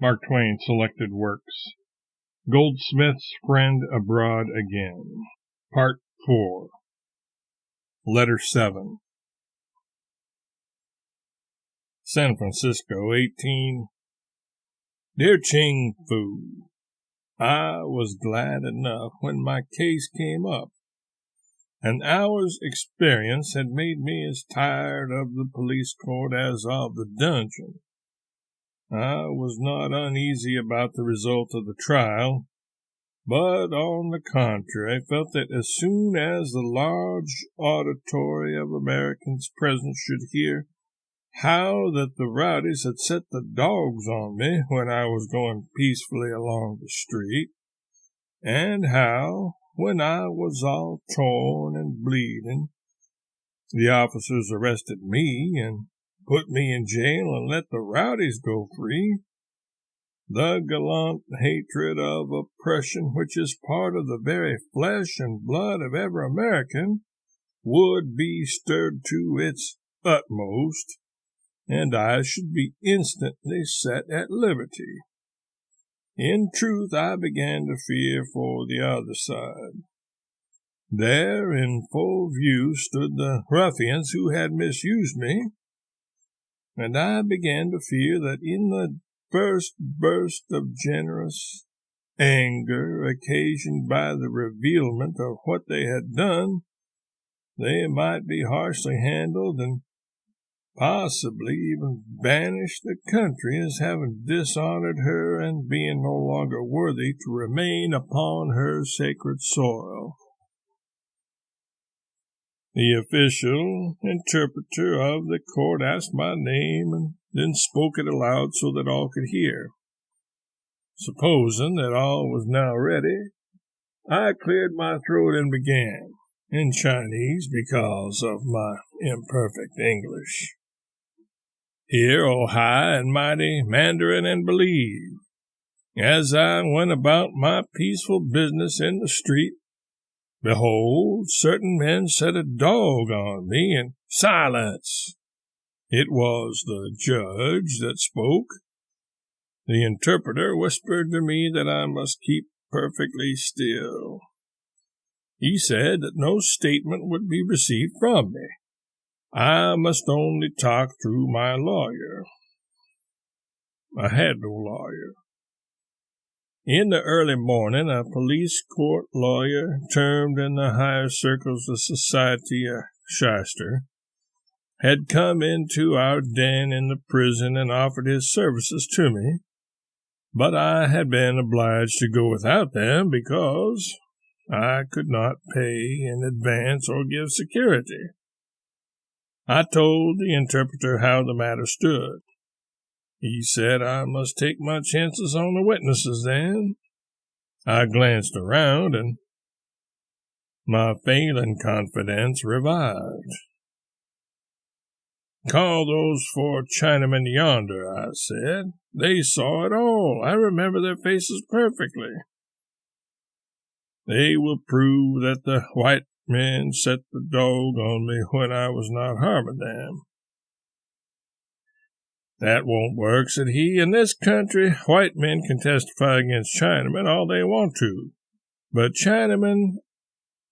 Mark Twain Selected Works. Goldsmith's Friend Abroad Again. Part 4. Letter 7. San Francisco, 18. Dear Ching Fu, I was glad enough when my case came up. An hour's experience had made me as tired of the police court as of the dungeon. I was not uneasy about the result of the trial, but on the contrary, felt that as soon as the large auditory of Americans present should hear how that the rowdies had set the dogs on me when I was going peacefully along the street, and how, when I was all torn and bleeding, the officers arrested me and put me in jail and let the rowdies go free, the gallant hatred of oppression, which is part of the very flesh and blood of every American, would be stirred to its utmost, and I should be instantly set at liberty. In truth, I began to fear for the other side. There, in full view, stood the ruffians who had misused me, and I began to fear that in the first burst of generous anger occasioned by the revealment of what they had done, they might be harshly handled and possibly even banished the country as having dishonored her and being no longer worthy to remain upon her sacred soil. The official interpreter of the court asked my name and then spoke it aloud so that all could hear. Supposing that all was now ready, I cleared my throat and began, in Chinese because of my imperfect English. Hear, O high and mighty Mandarin, and believe. As I went about my peaceful business in the street, behold, certain men set a dog on me, and silence! It was the judge that spoke. The interpreter whispered to me that I must keep perfectly still. He said that no statement would be received from me. I must only talk through my lawyer. I had no lawyer. In the early morning, a police court lawyer, termed in the higher circles of society a shyster, had come into our den in the prison and offered his services to me, but I had been obliged to go without them because I could not pay in advance or give security. I told the interpreter how the matter stood. He said I must take my chances on the witnesses then. I glanced around, and my failing confidence revived. Call those 4 Chinamen yonder, I said. They saw it all. I remember their faces perfectly. They will prove that the white men set the dog on me when I was not harming them. That won't work, said he. In this country, white men can testify against Chinamen all they want to, but Chinamen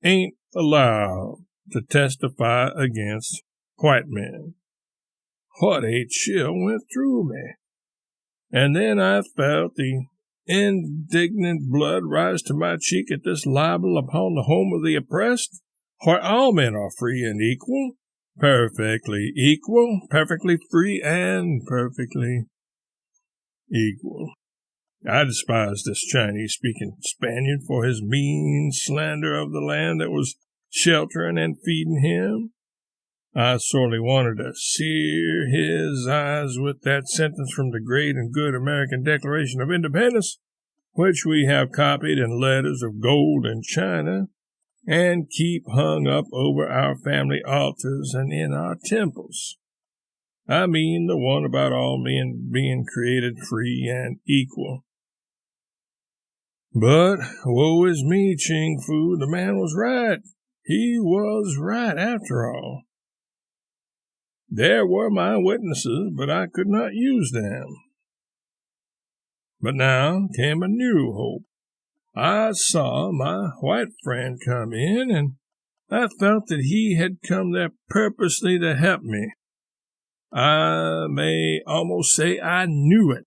ain't allowed to testify against white men. What a chill went through me, and then I felt the indignant blood rise to my cheek at this libel upon the home of the oppressed, where all men are free and equal, perfectly equal, perfectly free, and perfectly equal. I despised this Chinese-speaking Spaniard for his mean slander of the land that was sheltering and feeding him. I sorely wanted to sear his eyes with that sentence from the great and good American Declaration of Independence, which we have copied in letters of gold in China, and keep hung up over our family altars and in our temples. I mean the one about all men being created free and equal. But woe is me, Ching Fu, the man was right. He was right after all. There were my witnesses, but I could not use them. But now came a new hope. I saw my white friend come in, and I felt that he had come there purposely to help me. I may almost say I knew it,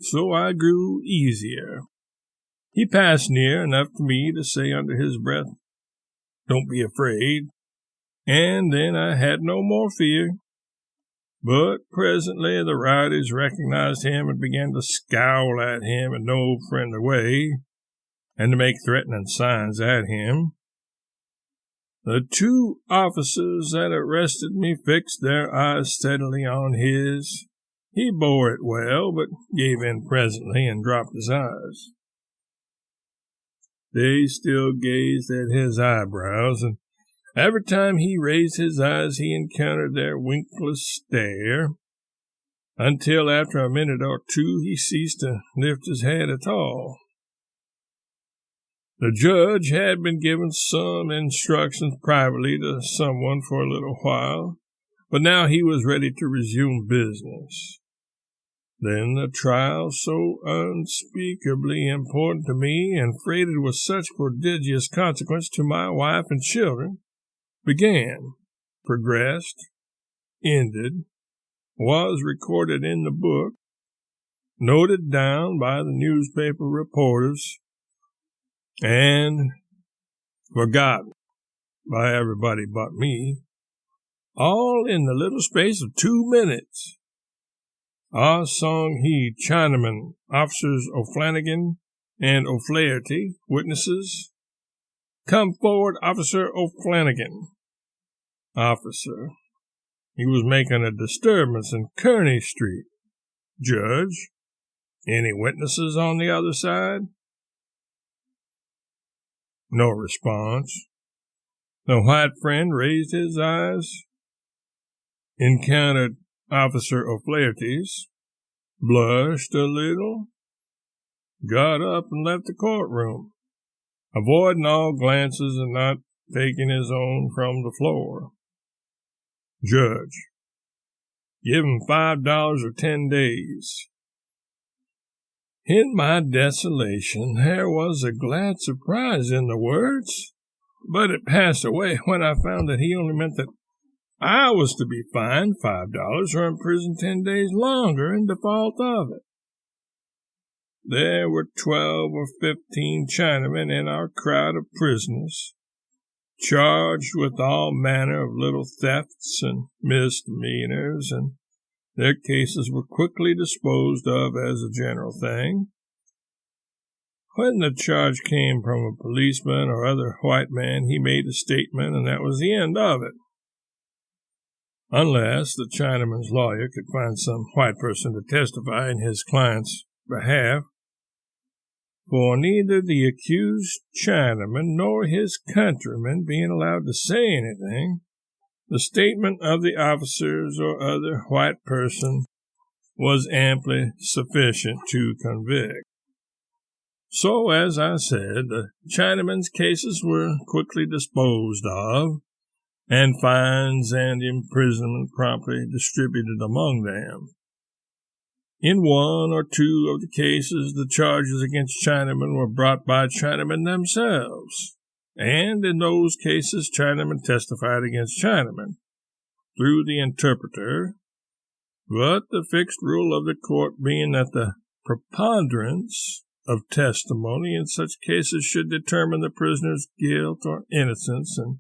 so I grew easier. He passed near enough to me to say under his breath, "Don't be afraid," and then I had no more fear. But presently the rioters recognized him and began to scowl at him in no friendly way, and to make threatening signs at him. The two officers that arrested me fixed their eyes steadily on his. He bore it well, but gave in presently and dropped his eyes. They still gazed at his eyebrows, and every time he raised his eyes he encountered their winkless stare, until after a minute or two he ceased to lift his head at all. The judge had been given some instructions privately to someone for a little while, but now he was ready to resume business. Then the trial, so unspeakably important to me and freighted with such prodigious consequence to my wife and children, began, progressed, ended, was recorded in the book, noted down by the newspaper reporters, and forgotten by everybody but me, all in the little space of 2 minutes. Ah song he, Chinaman, officers O'Flanagan and O'Flaherty, witnesses. Come forward, Officer O'Flanagan. Officer. He was making a disturbance in Kearney Street. Judge. Any witnesses on the other side? No response. The white friend raised his eyes, encountered Officer O'Flaherty's, blushed a little, got up and left the courtroom, avoiding all glances and not taking his own from the floor. Judge. Give him $5 or 10 days. In my desolation, there was a glad surprise in the words, but it passed away when I found that he only meant that I was to be fined $5 or imprisoned 10 days longer in default of it. There were 12 or 15 Chinamen in our crowd of prisoners, charged with all manner of little thefts and misdemeanors, and their cases were quickly disposed of as a general thing. When the charge came from a policeman or other white man, he made a statement, and that was the end of it. Unless the Chinaman's lawyer could find some white person to testify in his client's behalf, for neither the accused Chinaman nor his countrymen being allowed to say anything, the statement of the officers or other white person was amply sufficient to convict. So, as I said, the Chinaman's cases were quickly disposed of, and fines and imprisonment promptly distributed among them. In one or two of the cases, the charges against Chinamen were brought by Chinamen themselves, and in those cases Chinamen testified against Chinamen through the interpreter, but the fixed rule of the court being that the preponderance of testimony in such cases should determine the prisoner's guilt or innocence, and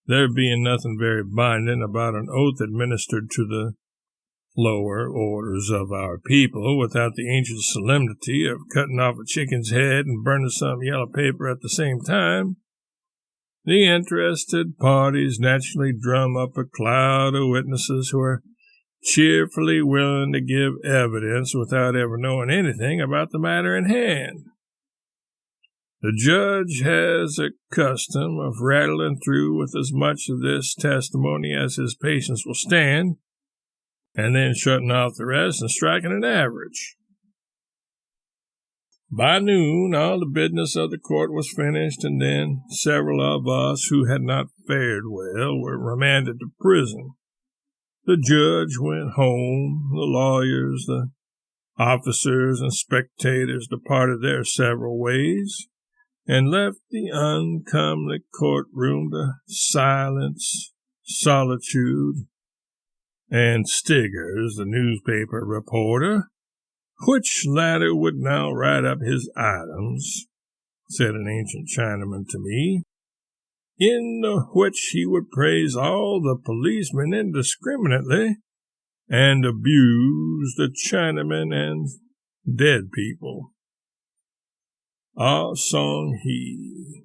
there being nothing very binding about an oath administered to the lower orders of our people without the ancient solemnity of cutting off a chicken's head and burning some yellow paper at the same time, the interested parties naturally drum up a cloud of witnesses who are cheerfully willing to give evidence without ever knowing anything about the matter in hand. The judge has a custom of rattling through with as much of this testimony as his patience will stand, and then shutting off the rest and striking an average. By noon, all the business of the court was finished, and then several of us who had not fared well were remanded to prison. The judge went home, the lawyers, the Officers and spectators departed their several ways, and left the uncomely courtroom to silence, solitude, and Stiggers, the newspaper reporter, which latter would now write up his items, said an ancient Chinaman to me, in which he would praise all the policemen indiscriminately and abuse the Chinamen and dead people. Ah Song He.